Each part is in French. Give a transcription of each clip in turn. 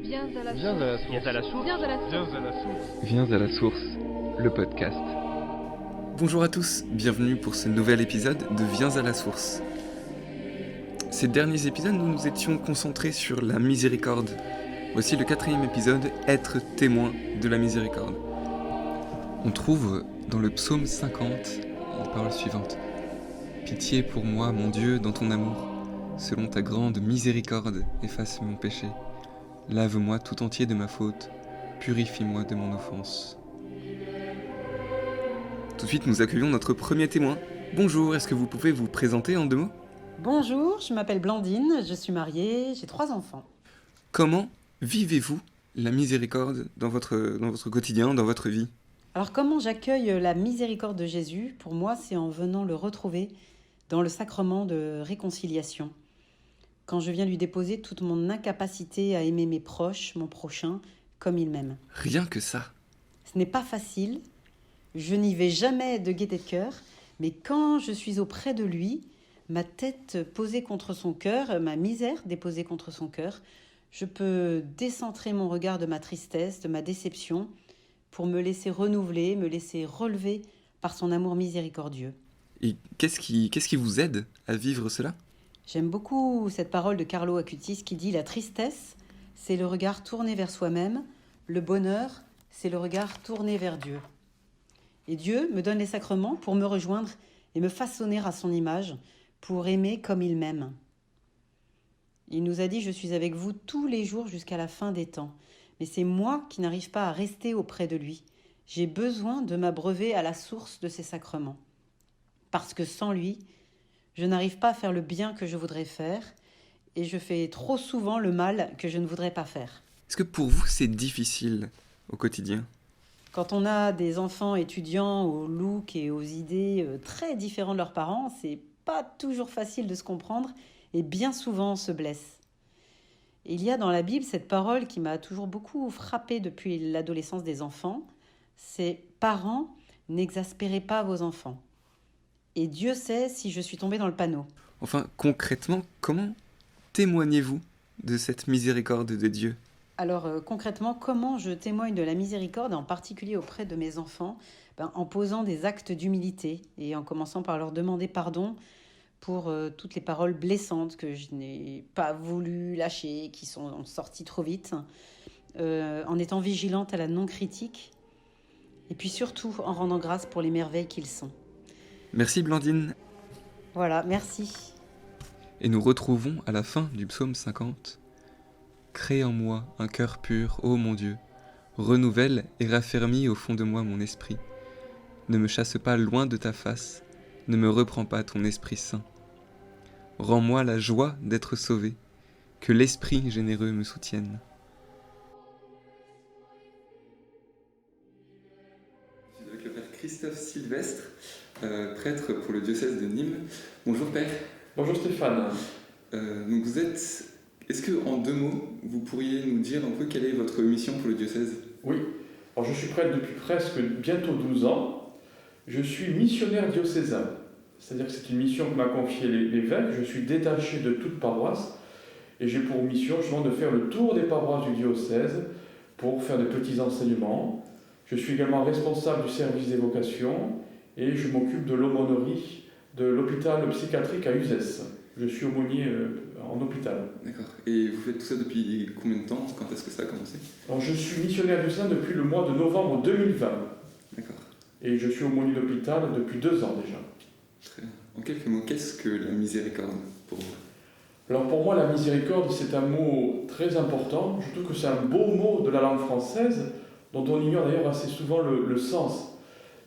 Viens à la Viens à la source. Viens à la source. Viens à la source. Viens à la source. Viens à la source, le podcast. Bonjour à tous, bienvenue pour ce nouvel épisode de Viens à la source. Ces derniers épisodes, nous nous étions concentrés sur la miséricorde. Voici le 4e épisode, être témoin de la miséricorde. On trouve dans le psaume 50 les paroles suivantes. Pitié pour moi, mon Dieu, dans ton amour. Selon ta grande miséricorde, efface mon péché. Lave-moi tout entier de ma faute. Purifie-moi de mon offense. Tout de suite, nous accueillons notre premier témoin. Bonjour, est-ce que vous pouvez vous présenter en 2 mots ? Bonjour, je m'appelle Blandine, je suis mariée, j'ai 3 enfants. Comment vivez-vous la miséricorde dans votre quotidien, dans votre vie ? Alors comment j'accueille la miséricorde de Jésus ? Pour moi, c'est en venant le retrouver dans le sacrement de réconciliation. Quand je viens lui déposer toute mon incapacité à aimer mes proches, mon prochain, comme il m'aime. Rien que ça. Ce n'est pas facile, je n'y vais jamais de gaieté de cœur, mais quand je suis auprès de lui, ma tête posée contre son cœur, ma misère déposée contre son cœur, je peux décentrer mon regard de ma tristesse, de ma déception, pour me laisser renouveler, me laisser relever par son amour miséricordieux. Et qu'est-ce qui vous aide à vivre cela ? J'aime beaucoup cette parole de Carlo Acutis qui dit « La tristesse, c'est le regard tourné vers soi-même. Le bonheur, c'est le regard tourné vers Dieu. » Et Dieu me donne les sacrements pour me rejoindre et me façonner à son image, pour aimer comme il m'aime. Il nous a dit « Je suis avec vous tous les jours jusqu'à la fin des temps. » Mais c'est moi qui n'arrive pas à rester auprès de lui. J'ai besoin de m'abreuver à la source de ces sacrements. Parce que sans lui, je n'arrive pas à faire le bien que je voudrais faire et je fais trop souvent le mal que je ne voudrais pas faire. Est-ce que pour vous, c'est difficile au quotidien ? Quand on a des enfants étudiants au look et aux idées très différents de leurs parents, c'est pas toujours facile de se comprendre et bien souvent on se blesse. Et il y a dans la Bible cette parole qui m'a toujours beaucoup frappée depuis l'adolescence des enfants, c'est « Parents, n'exaspérez pas vos enfants ». Et Dieu sait si je suis tombée dans le panneau. Enfin, concrètement, comment témoignez-vous de cette miséricorde de Dieu ? Alors concrètement, comment je témoigne de la miséricorde, en particulier auprès de mes enfants ? En posant des actes d'humilité et en commençant par leur demander pardon pour toutes les paroles blessantes que je n'ai pas voulu lâcher, qui sont sorties trop vite, en étant vigilante à la non-critique, et puis surtout en rendant grâce pour les merveilles qu'ils sont. Merci Blandine. Voilà, merci. Et nous retrouvons à la fin du psaume 50. Crée en moi un cœur pur, ô mon Dieu. Renouvelle et raffermis au fond de moi mon esprit. Ne me chasse pas loin de ta face. Ne me reprends pas ton Esprit Saint. Rends-moi la joie d'être sauvé. Que l'Esprit généreux me soutienne. Je suis avec le Père Christophe Sylvestre, prêtre pour le diocèse de Nîmes. Bonjour Père. Bonjour Stéphane. Donc vous êtes... Est-ce que en 2 mots, vous pourriez nous dire un peu quelle est votre mission pour le diocèse ? Oui, alors je suis prêtre depuis presque bientôt 12 ans. Je suis missionnaire diocésain, c'est-à-dire que c'est une mission que m'a confiée l'évêque. Je suis détaché de toute paroisse et j'ai pour mission justement de faire le tour des paroisses du diocèse pour faire de petits enseignements. Je suis également responsable du service des vocations et je m'occupe de l'aumônerie de l'hôpital psychiatrique à Uzès. Je suis aumônier en hôpital. D'accord. Et vous faites tout ça depuis combien de temps ? Quand est-ce que ça a commencé ? Alors, je suis missionnaire diocésain depuis le mois de novembre 2020. D'accord. Et je suis aumônier d'hôpital depuis 2 ans déjà. Très bien. En quelques mots, qu'est-ce que la miséricorde pour vous ? Alors pour moi, la miséricorde, c'est un mot très important. Je trouve que c'est un beau mot de la langue française, dont on ignore d'ailleurs assez souvent le sens.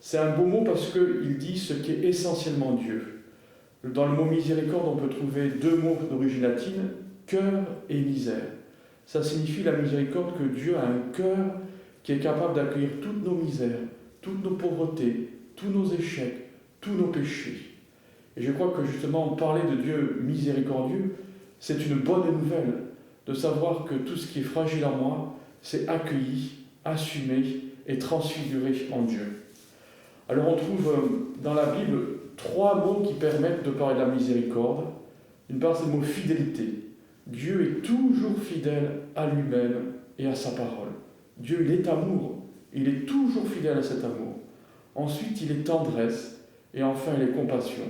C'est un beau mot parce qu'il dit ce qui est essentiellement Dieu. Dans le mot miséricorde, on peut trouver 2 mots d'origine latine, cœur et misère. Ça signifie la miséricorde que Dieu a un cœur qui est capable d'accueillir toutes nos misères, toutes nos pauvretés, tous nos échecs, tous nos péchés. Et je crois que justement, parler de Dieu miséricordieux, c'est une bonne nouvelle de savoir que tout ce qui est fragile en moi, c'est accueilli, assumé et transfiguré en Dieu. Alors on trouve dans la Bible 3 mots qui permettent de parler de la miséricorde. Une part, c'est le mot fidélité. Dieu est toujours fidèle à lui-même et à sa parole. Dieu, il est amour. Il est toujours fidèle à cet amour. Ensuite, il est tendresse. Et enfin, il est compassion.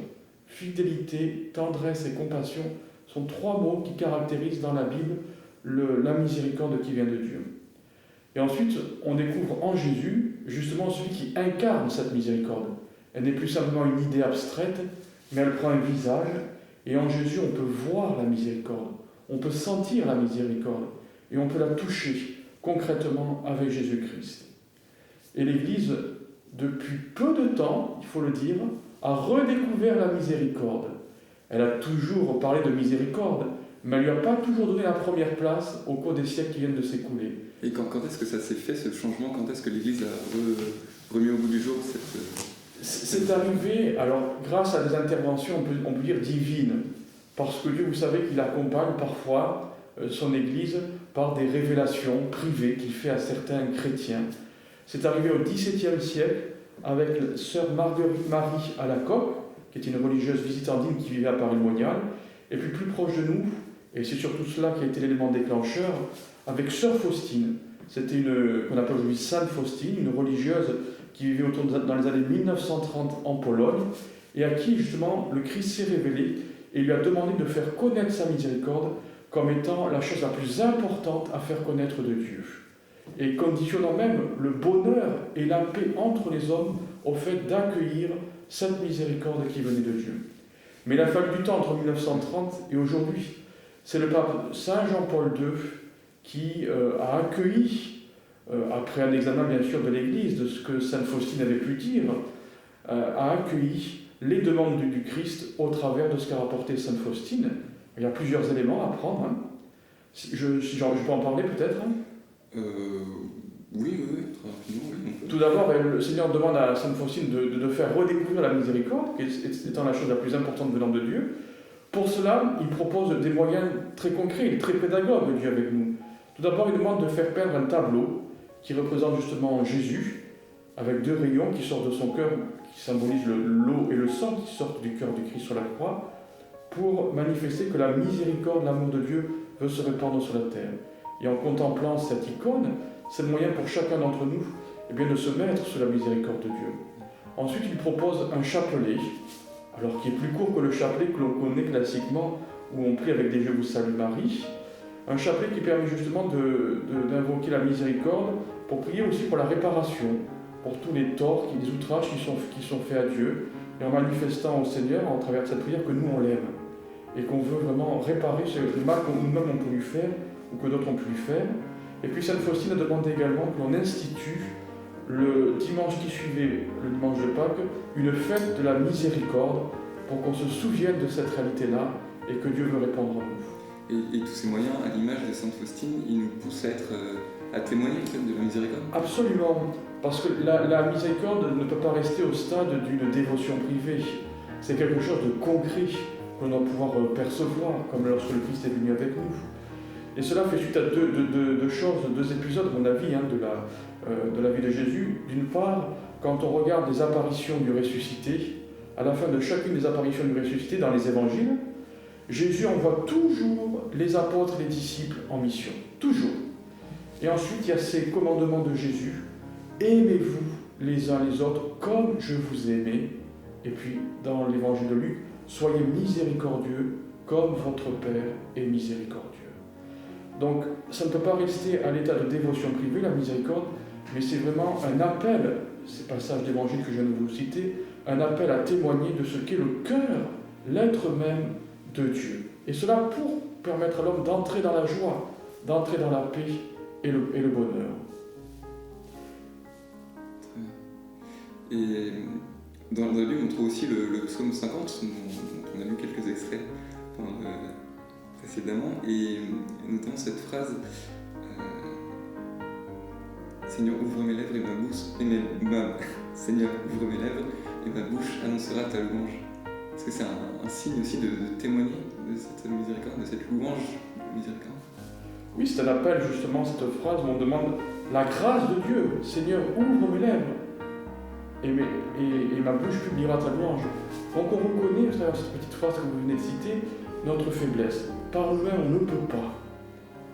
Fidélité, tendresse et compassion sont 3 mots qui caractérisent dans la Bible la miséricorde qui vient de Dieu. Et ensuite, on découvre en Jésus, justement, celui qui incarne cette miséricorde. Elle n'est plus simplement une idée abstraite, mais elle prend un visage. Et en Jésus, on peut voir la miséricorde. On peut sentir la miséricorde. Et on peut la toucher concrètement avec Jésus-Christ. Et l'Église, depuis peu de temps, il faut le dire, a redécouvert la miséricorde. Elle a toujours parlé de miséricorde, mais elle ne lui a pas toujours donné la première place au cours des siècles qui viennent de s'écouler. Et quand est-ce que ça s'est fait, ce changement? Quand est-ce que l'Église a remis au goût du jour cette... C'est arrivé, alors, grâce à des interventions, on peut dire divines, parce que Dieu, vous savez qu'il accompagne parfois son Église par des révélations privées qu'il fait à certains chrétiens. C'est arrivé au XVIIe siècle avec sœur Marguerite Marie à la Coque, qui était une religieuse visitandine qui vivait à Paris-Monial, et puis plus proche de nous, et c'est surtout cela qui a été l'élément déclencheur, avec sœur Faustine. C'était qu'on appelle aujourd'hui Sainte Faustine, une religieuse qui vivait dans les années 1930 en Pologne, et à qui justement le Christ s'est révélé et lui a demandé de faire connaître sa miséricorde comme étant la chose la plus importante à faire connaître de Dieu. Et conditionnant même le bonheur et la paix entre les hommes au fait d'accueillir cette miséricorde qui venait de Dieu. Mais il a fallu du temps entre 1930 et aujourd'hui. C'est le pape Saint Jean-Paul II qui a accueilli, après un examen bien sûr de l'Église, de ce que Sainte Faustine avait pu dire, a accueilli les demandes du Christ au travers de ce qu'a rapporté Sainte Faustine. Il y a plusieurs éléments à prendre. Hein. Si je peux en parler peut-être hein. Oui, très rapidement. Oui. Tout d'abord, le Seigneur demande à Sainte Faustine de faire redécouvrir la miséricorde, étant la chose la plus importante venant de Dieu. Pour cela, il propose des moyens très concrets, il est très pédagogue, Dieu, avec nous. Tout d'abord, il demande de faire peindre un tableau qui représente justement Jésus, avec 2 rayons qui sortent de son cœur, qui symbolisent l'eau et le sang qui sortent du cœur du Christ sur la croix, pour manifester que la miséricorde, l'amour de Dieu veut se répandre sur la terre. Et en contemplant cette icône, c'est le moyen pour chacun d'entre nous de se mettre sous la miséricorde de Dieu. Ensuite, il propose un chapelet, alors qui est plus court que le chapelet que l'on connaît classiquement, où on prie avec des Je vous salue Marie. Un chapelet qui permet justement d'invoquer la miséricorde pour prier aussi pour la réparation, pour tous les torts, les outrages qui sont faits à Dieu, et en manifestant au Seigneur, en travers de cette prière, que nous on l'aime, et qu'on veut vraiment réparer le mal que nous-mêmes on peut lui faire, ou que d'autres ont pu lui faire. Et puis Sainte Faustine a demandé également que l'on institue le dimanche qui suivait, le dimanche de Pâques, une fête de la miséricorde pour qu'on se souvienne de cette réalité-là et que Dieu veut répondre en nous. Et tous ces moyens, à l'image de Sainte Faustine, ils nous poussent à témoigner en fait, de la miséricorde? Absolument, parce que la miséricorde ne peut pas rester au stade d'une dévotion privée. C'est quelque chose de concret qu'on doit pouvoir percevoir, comme lorsque le Christ est venu avec nous. Et cela fait suite à deux épisodes, à mon avis, de la vie de Jésus. D'une part, quand on regarde les apparitions du ressuscité, à la fin de chacune des apparitions du ressuscité dans les évangiles, Jésus envoie toujours les apôtres et les disciples en mission. Toujours. Et ensuite, il y a ces commandements de Jésus. Aimez-vous les uns les autres comme je vous ai aimé. Et puis, dans l'évangile de Luc, soyez miséricordieux comme votre Père est miséricordieux. Donc, ça ne peut pas rester à l'état de dévotion privée, la miséricorde, mais c'est vraiment un appel, ces passages d'évangile que je viens de vous citer, un appel à témoigner de ce qu'est le cœur, l'être même de Dieu. Et cela pour permettre à l'homme d'entrer dans la joie, d'entrer dans la paix et le bonheur. Et dans la Bible, on trouve aussi le psaume 50, dont on a lu quelques extraits précédemment, et notamment cette phrase Seigneur, ouvre mes lèvres et ma bouche, Seigneur, ouvre mes lèvres et ma bouche annoncera ta louange. Est-ce que c'est un signe aussi de témoigner de cette miséricorde, de cette louange de miséricorde? Oui, c'est un appel justement, cette phrase où on demande la grâce de Dieu. Seigneur, ouvre mes lèvres et ma bouche publiera ta louange. Donc on reconnaît, à travers cette petite phrase que vous venez de citer, notre faiblesse. par nous-mêmes, on ne peut pas.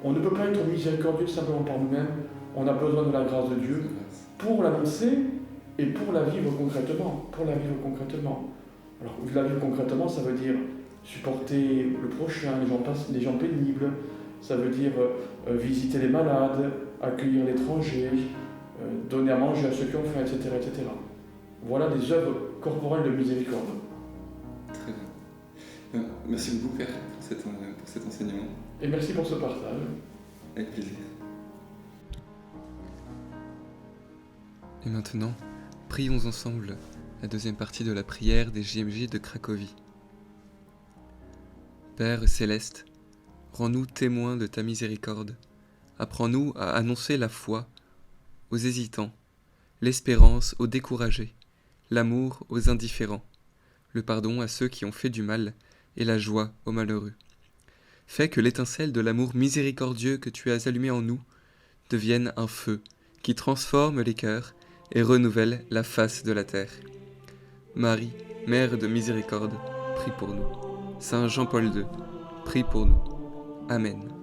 On ne peut pas être miséricordieux simplement par nous-mêmes. On a besoin de la grâce de Dieu pour l'annoncer et pour la vivre concrètement. Alors, la vivre concrètement, ça veut dire supporter le prochain, les gens pénibles. Ça veut dire visiter les malades, accueillir l'étranger, donner à manger à ceux qui ont faim, etc., etc. Voilà des œuvres corporelles de miséricorde. Très bien. Merci beaucoup, Père, pour cet enseignement. Et merci pour ce partage. Avec plaisir. Et maintenant, prions ensemble la deuxième partie de la prière des JMJ de Cracovie. Père céleste, rends-nous témoins de ta miséricorde. Apprends-nous à annoncer la foi aux hésitants, l'espérance aux découragés, l'amour aux indifférents, le pardon à ceux qui ont fait du mal et la joie aux malheureux. Fais que l'étincelle de l'amour miséricordieux que tu as allumé en nous devienne un feu qui transforme les cœurs et renouvelle la face de la terre. Marie, Mère de miséricorde, prie pour nous. Saint Jean-Paul II, prie pour nous. Amen.